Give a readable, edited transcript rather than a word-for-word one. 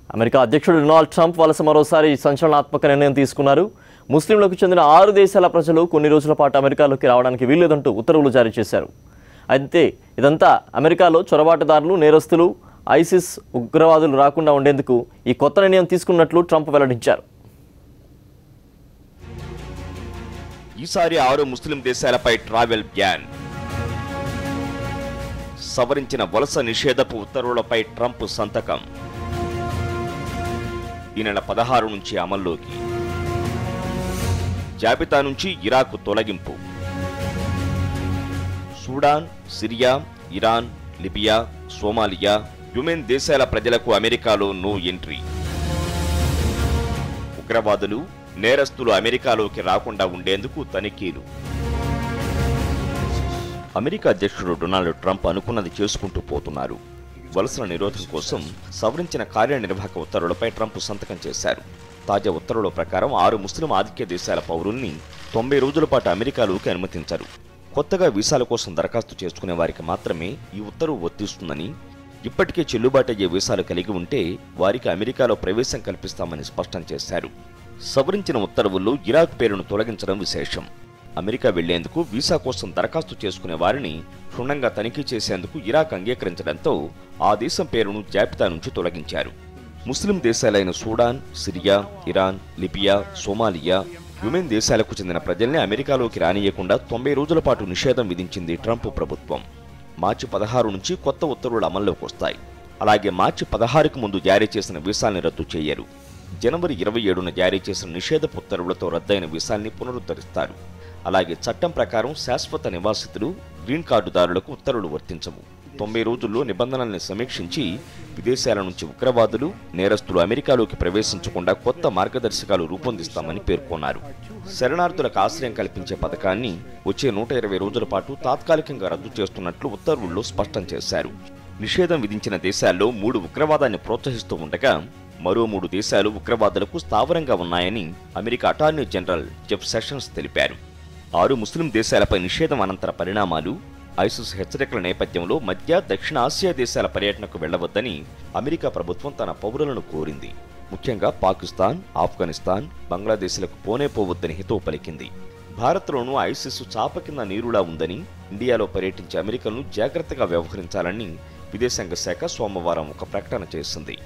America అధ్యక్షుడు Donald Trump వలస మరోసారి సంచలనాత్మక నిర్ణయం తీసుకున్నారు. ముస్లింలకు చెందిన 6 దేశాల ప్రజలు కొన్ని రోజుల పాటు అమెరికాలోకి రావడానికి వీల్లేదంటూ ఉత్తర్వులు జారీ చేశారు. అయితే ఇదంతా అమెరికాలో చొరబాటుదారులు, నేరస్తులు, ఐసిస్ ఉగ్రవాదులు రాకుండా ఉండేందుకు ఈ కొత్త నిర్ణయం తీసుకున్నట్లు ట్రంప్ వెల్లడించారు. ఈసారి 6 ముస్లిం దేశాలపై ట్రావెల్ బ్యాన్. సవరించిన వలస నిషేధపు ఉత్తర్వులపై ట్రంప్ సంతకం. ఈ నెల 16 నుంచి అమల్లోకి. జాబితా నుంచి ఇరాక్ తొలగింపు. Sudan, Syria, Iran, Libya, Somalia, Yemen దేశాల ప్రజలకు అమెరికాలో నో ఎంట్రీ. ఉగ్రవాదులు, నేరస్తులు అమెరికాలోకి రాకుండా ఉండేందుకు తనిఖీలు. అమెరికా అధ్యక్షుడు డొనాల్డ్ ట్రంప్ అనుకున్నది చేసుకుంటూ పోతున్నారు. వలసల నిరోధం కోసం సవరించిన కార్యనిర్వాహక ఉత్తర్వులపై ట్రంప్ సంతకం చేశారు. తాజా ఉత్తర్వుల ప్రకారం 6 ముస్లిం ఆధిక్య దేశాల పౌరుల్ని 90 రోజుల పాటు అమెరికాలోకి అనుమతించారు. కొత్తగా వీసాల కోసం దరఖాస్తు చేసుకునే వారికి మాత్రమే ఈ ఉత్తర్వు వర్తిస్తుందని, ఇప్పటికే చెల్లుబాటయ్యే వీసాలు కలిగి ఉంటే వారికి అమెరికాలో ప్రవేశం కల్పిస్తామని స్పష్టం చేశారు. సవరించిన ఉత్తర్వుల్లో ఇరాక్ పేరును తొలగించడం విశేషం. అమెరికా వెళ్లేందుకు వీసా కోసం దరఖాస్తు చేసుకునే వారిని క్షుణ్ణంగా తనిఖీ చేసేందుకు ఇరాక్ అంగీకరించడంతో ఆ దేశం పేరును జాబితా నుంచి తొలగించారు. ముస్లిం దేశాలైన Sudan, Syria, Iran, Libya, Somalia, Yemen దేశాలకు చెందిన ప్రజల్ని అమెరికాలోకి రానియకుండా 90 రోజుల పాటు నిషేధం విధించింది ట్రంప్ ప్రభుత్వం. మార్చి 16 నుంచి కొత్త ఉత్తర్వులు అమల్లోకి వస్తాయి. అలాగే మార్చి 16కు ముందు జారీ చేసిన వీసాల్ని రద్దు చేయరు. జనవరి 27న జారీ చేసిన నిషేధపు ఉత్తర్వులతో రద్దయిన వీసాల్ని పునరుద్ధరిస్తారు. అలాగే చట్టం ప్రకారం శాశ్వత నివాసితులు, గ్రీన్ కార్డుదారులకు ఉత్తర్వులు వర్తించవు. 90 రోజుల్లో నిబంధనల్ని సమీక్షించి విదేశాల నుంచి ఉగ్రవాదులు, నేరస్తులు అమెరికాలోకి ప్రవేశించకుండా కొత్త మార్గదర్శకాలు రూపొందిస్తామని పేర్కొన్నారు. శరణార్థులకు ఆశ్రయం కల్పించే పథకాన్ని వచ్చే 120 రోజుల పాటు తాత్కాలికంగా రద్దు చేస్తున్నట్లు ఉత్తర్వుల్లో స్పష్టం చేశారు. నిషేధం విధించిన దేశాల్లో 3 ఉగ్రవాదాన్ని ప్రోత్సహిస్తూ ఉండగా మరో 3 దేశాలు ఉగ్రవాదులకు స్థావరంగా ఉన్నాయని America attorney general Jeff sessions తెలిపారు. 6 ముస్లిం దేశాలపై నిషేధం అనంతర పరిణామాలు, ఐసిస్ హెచ్చరికల నేపథ్యంలో మధ్య, దక్షిణ ఆసియా దేశాల పర్యటనకు వెళ్లవద్దని అమెరికా ప్రభుత్వం తన పౌరులను కోరింది. ముఖ్యంగా పాకిస్తాన్, ఆఫ్ఘనిస్తాన్, బంగ్లాదేశ్లకు పోవద్దని హితవు పలికింది. భారత్లోనూ ఐసిస్ చాప కింద నీరులా ఉందని, ఇండియాలో పర్యటించే అమెరికన్లు జాగ్రత్తగా వ్యవహరించాలని విదేశాంగ శాఖ సోమవారం ఒక ప్రకటన చేసింది.